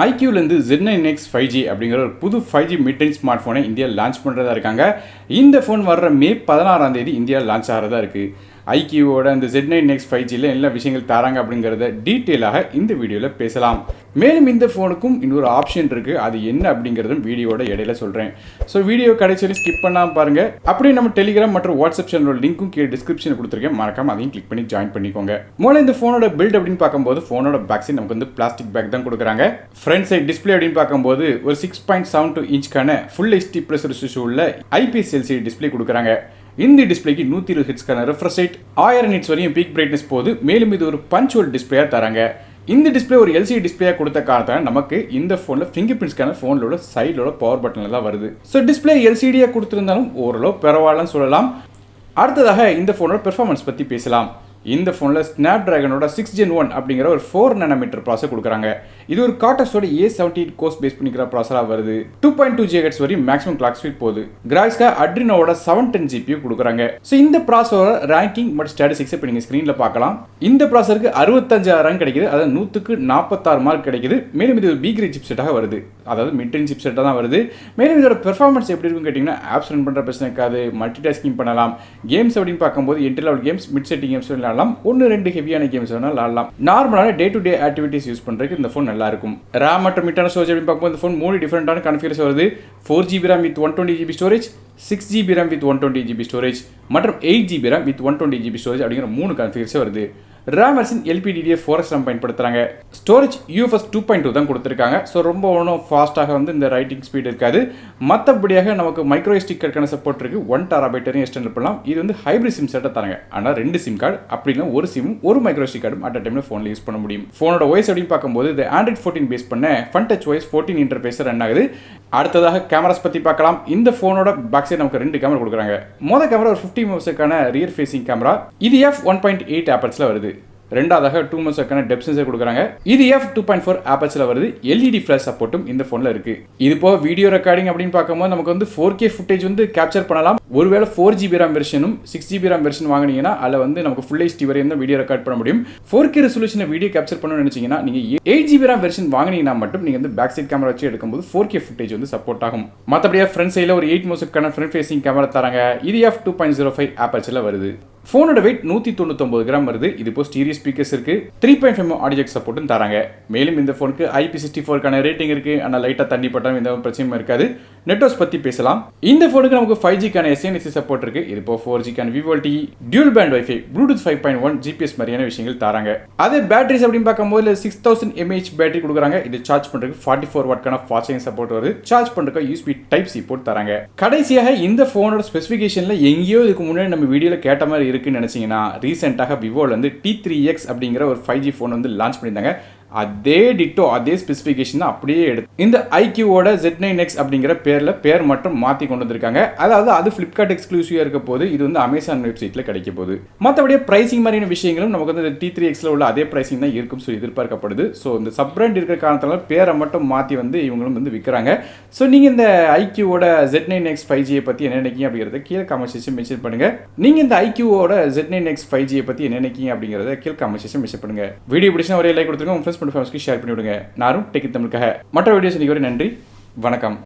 iQOO Z9x 5G அப்படிங்கிற ஒரு புது 5G மிட்-ரேஞ்ச் ஸ்மார்ட் ஃபோனை இந்தியாவில் லான்ச் பண்ணுறதா இருக்காங்க. இந்த ஃபோன் வர்ற மே 16ஆம் தேதி இந்தியாவில் லான்ச் ஆகிறதா இருக்குது. iQOOட அந்த Z9x 5Gயில் எல்லா விஷயங்கள் தராங்க அப்படிங்கிறத டீட்டெயிலாக இந்த வீடியோவில் பேசலாம். மேலும் இந்த ஃபோனுக்கும் இன்னொரு ஆப்ஷன் இருக்குது, அது என்ன அப்படிங்கிறதும் வீடியோட இடையில சொல்கிறேன். ஸோ வீடியோ கடைசி ஸ்கிப் பண்ணாமல் பாருங்கள். அப்படியே நம்ம டெலிகிராம் மற்றும் வாட்ஸ்அப் சேனலோட லிங்க்கும் கீழே டிஸ்கிரிப்ஷனில் கொடுத்துருக்கேன், மறக்காம அதையும் கிளிக் பண்ணி ஜாயின் பண்ணிக்கோங்க. முதல்ல இந்த ஃபோனோட பில்ட் அப்படின்னு பார்க்கும்போது ஃபோனோட பேக் சைட் நமக்கு வந்து பிளாஸ்டிக் பேக் தான் கொடுக்குறாங்க. ஃப்ரண்ட் சைட் டிஸ்பிளே அப்படின்னு பார்க்கும்போது ஒரு 6.72 இன்ச்க்கான ஃபுல் HD ப்ளஸ் ரெசல்யூஷன் உள்ள IPS LCD டிஸ்பிளே கொடுக்குறாங்க. இந்த டிஸ்பிளேக்கு 120 ஹெர்ட்ஸ்க்கான ரெஃப்ரெஷ் ரேட், 1000 நிட்ஸ் வரையும் பீக் பிரைட்னஸ் போகுது. மேலும் இது ஒரு பஞ்ச் ஹோல் டிஸ்பிளேயாக தராங்க. இந்த டிஸ்பிளே ஒரு LCD டிஸ்பிளேயாக கொடுத்த காரணத்தால் நமக்கு இந்த ஃபோனில் ஃபிங்கர் பிரிண்ட்ஸ்க்கான ஃபோனோட சைடோட பவர் பட்டனில் தான் வருது. ஸோ டிஸ்பிளே LCDயாக கொடுத்துருந்தாலும் ஓரளவு பரவாயில்லன்னு சொல்லலாம். அடுத்ததாக இந்த ஃபோனோட பெர்ஃபார்மன்ஸ் பற்றி பேசலாம். இந்த ஃபோனில் ஸ்னாப்டிராகனோட 6 Gen 1 அப்படிங்கிற ஒரு 4 nm ப்ராசர் கொடுக்குறாங்க. இது ஒரு கார்டெக்ஸோட A78 கோர்ஸ் பேஸ் பண்ணிக்கிற ப்ராசராக வருது. 2.2 GHz வரையும் மேக்ஸிமம் கிளாக் ஸ்பீட் போகுது. கிராஃபிக்ஸ்க்காக அட்ரினோட 710 GPU கொடுக்குறாங்க. ஸோ இந்த ப்ராசரோட ரேங்கிங் மற்றும் ஸ்டாட்டிஸ்டிக்ஸ் இப்போ நீங்கள் ஸ்க்ரீனில் பார்க்கலாம். இந்த ப்ராசருக்கு 65 ரேங்க் கிடைக்குது, அதாவது 100க்கு 46 மார்க் கிடைக்குது. மேலும் இது ஒரு பி கிரேட் சிப் செட்டாக வருது, அதாவது மிட் ரேஞ்ச் சிப் செட்டாக தான் வருது. மேலும் இதோட பெர்ஃபார்மன்ஸ் எப்படி இருக்குன்னு கேட்டிங்கன்னா, ஆப்ஸ் ரன் பண்ணுற பிரச்சனை இருக்காது, மல்டி டாஸ்கிங் பண்ணலாம். கேம்ஸ் அப்படின்னு பார்க்கும்போது entry level games, mid setting games விளையாடலாம், 1-2 ஹெவியான கேம்ஸ் வேணாலும் ஆடலாம். நார்மலான day to day activities use பண்ணுறதுக்கு இந்த ஃபோன் நல்லா இருக்கும். RAM மற்றும் மிட்டான ஸ்டோரேஜ் அப்படின்னு பார்க்கும்போது இந்த ஃபோன் 3 டிஃபரெண்டான கான்ஃபிகரேஷன் வருது. 4GB RAM with 120GB storage, 6GB RAM with 120GB storage மற்றும் 8GB RAM with 120GB storage அப்படிங்கிற 3 கான்ஃபிகரேஷன் வருது. RAM வெர்ஷன் LPDDR4X RAM பயன்படுத்துகிறாங்க. ஸ்டோரேஜ் UFS 2.2 தான் கொடுத்துருக்காங்க. ஸோ ரொம்ப ஒன்றும் ஃபாஸ்ட்டாக வந்து இந்த ரைட்டிங் ஸ்பீட் இருக்காது. மற்றபடியாக நமக்கு மைக்ரோ SD கார்டுக்கான சப்போர்ட் இருக்குது. 1 TB வரையும் எக்ஸ்டெண்ட் பண்ணலாம். இது வந்து ஹைப்ரிட் சிம் செட்டாக தராங்க. ஆனால் 2 சிம் கார்டு அப்படின்னா ஒரு சிம்மும் ஒரு மைக்ரோ SD கார்டும் அட் அ டைமில் ஃபோனில் யூஸ் பண்ண முடியும். ஃபோனோட OS அப்படின்னு பார்க்கும்போது இது Android 14 பேஸ் பண்ண Fun Touch OS 14 interface run ஆகுது. அடுத்ததாக கேமராஸ் பற்றி பார்க்கலாம். இந்த ஃபோனோட பேக் சைடு நமக்கு 2 கேமரா கொடுக்குறாங்க. மொதல் கேமரா ஒரு 50 மெகாபிக்சலுக்கான ரியர் ஃபேசிங் கேமரா, இது f1.8 ஆப்பர்ச்சரில் வருது. ரெண்டாவதாக 2 மெகாபிக்சலுக்கான டெப்த் சென்சார் கொடுக்குறாங்க, இது f2.4 ஆப்பர்ச்சரில் வருது. LED ஃபிளாஷ் சப்போர்ட்டும் இந்த ஃபோனில் இருக்கு. இது போக வீடியோ ரெக்கார்டிங் அப்படின்னு பார்க்கும்போது நமக்கு வந்து 4K ஃபுட்டேஜ் வந்து கேப்சர் பண்ணலாம். ஒருவேளை 4GB RAM வெர்ஷனும் 6GB RAM version வாங்கினீங்கன்னா அதில் வந்து நமக்கு ஃபுல் HD வரையும் தான் வீடியோ ரெக்கார்ட் பண்ண முடியும். 4K ரெசல்யூஷனை வீடியோ கேப்சர் பண்ணணும்னு நினைச்சீங்கன்னா நீங்கள் 8GB RAM வெர்ஷன் வாங்கினீங்கன்னா மட்டும் நீங்கள் வந்து பேக் சைட் கேமரா வச்சு எடுக்கும்போது 4K ஃபுட்டேஜ் வந்து சப்போர்ட் ஆகும். மற்றபடியாக ஃப்ரண்ட் சைடில் ஒரு 8 மெகாபிக்சலுக்கான ஃப்ரண்ட் ஃபேசிங் கேமரா தராங்க, இது f2.05 ஆப்பர்ச்சரில் வருது. ஃபோனோட வெயிட் 199 கிராம் வருது. இது இப்போ ஸ்டீரியோ ஸ்பீக்கர்ஸ் இருக்கு, 3.5 ஆடியோ ஜாக் சப்போர்ட்டும் தராங்க. மேலும் இந்த ஃபோனுக்கு IP64க்கான ரேட்டிங் இருக்கு. ஆனால் லைட்டாக தண்ணி பட்டாலும் எந்த பிரச்சனையும் இருக்காது. நெட்வொர்க்ஸ் பற்றி பேசலாம். இந்த ஃபோனுக்கு நமக்கு 5Gக்கான SNSC சப்போர்ட் இருக்கு. இது இப்போ 4Gக்கான Vivo T, dual pant wifi, Bluetooth 5.1, GPS மாதிரியான விஷயங்கள் தராங்க. அதே பேட்டரிஸ் அப்படின்னு பார்க்கும்போது 6000 mAh பேட்டரி கொடுக்குறாங்க. இது சார்ஜ் பண்ணுறதுக்கு 44 வாட்க்கான ஃபாஸ்ட் சார்ஜிங் சப்போர்ட் வருது. சார்ஜ் பண்ணுறதுக்கு USB Type-C போர்ட் தராங்க. கடைசியாக இந்த ஃபோனோட ஸ்பெசிஃபிகேஷனில் எங்கேயோ இதுக்கு முன்னாடி நம்ம வீடியோவில் கேட்ட மாதிரி இருக்குன்னு நினைச்சீங்கன்னா, ரீசெண்டாக விவோல வந்து T3x அப்படிங்கிற ஒரு 5G ஃபோன் வந்து லான்ச் பண்ணியிருந்தாங்க. அதே டிட்டோ அதே ஸ்பெசிஃபிகேஷன் தான் அப்படியே எடுத்து இந்த iQOOட Z9x அப்படிங்கிற பேர் மட்டும் மாற்றி கொண்டு வந்திருக்காங்க. அதாவது அது ஃப்ளிப்கார்ட் எக்ஸ்க்ளூசிவாக இருக்க போது, இது வந்து அமேசான் வெப்சைட்டில் கிடைக்க போகுது. மற்றபடியே ப்ரைசிங் மாதிரியான விஷயங்களும் நமக்கு வந்து T3xல உள்ள அதே ப்ரைசிங் தான் இருக்கும் சொல்லி எதிர்பார்க்கப்படுது. ஸோ இந்த சப் பிராண்ட் இருக்கிற காரணத்தால பேரை மட்டும் மாற்றி வந்து இவங்களும் வந்து விற்கிறாங்க. ஸோ நீங்கள் இந்த iQOOட Z9x 5G பற்றி என்ன நினைக்கிங்க அப்படிங்கிறத கீழே கமெண்ட் செக்ஷன் மென்ஷன் பண்ணுங்கள். நீங்கள் இந்த iQOOட Z9x 5G பற்றி என்ன நினைக்கிங்க அப்படிங்கிறத கீழே கமெண்ட் செக்ஷன் மென்ஷன் பண்ணுங்கள். வீடியோ பிடிச்சா ஒரே லைக் கொடுத்துருங்க, உங்கள் ஃப்ரெண்ட்ஸ் ஷேர் பண்ணி விடுங்க. நானும் டெக் தமிழுக்காக மற்ற வீடியோஸ் நன்றி, வணக்கம்.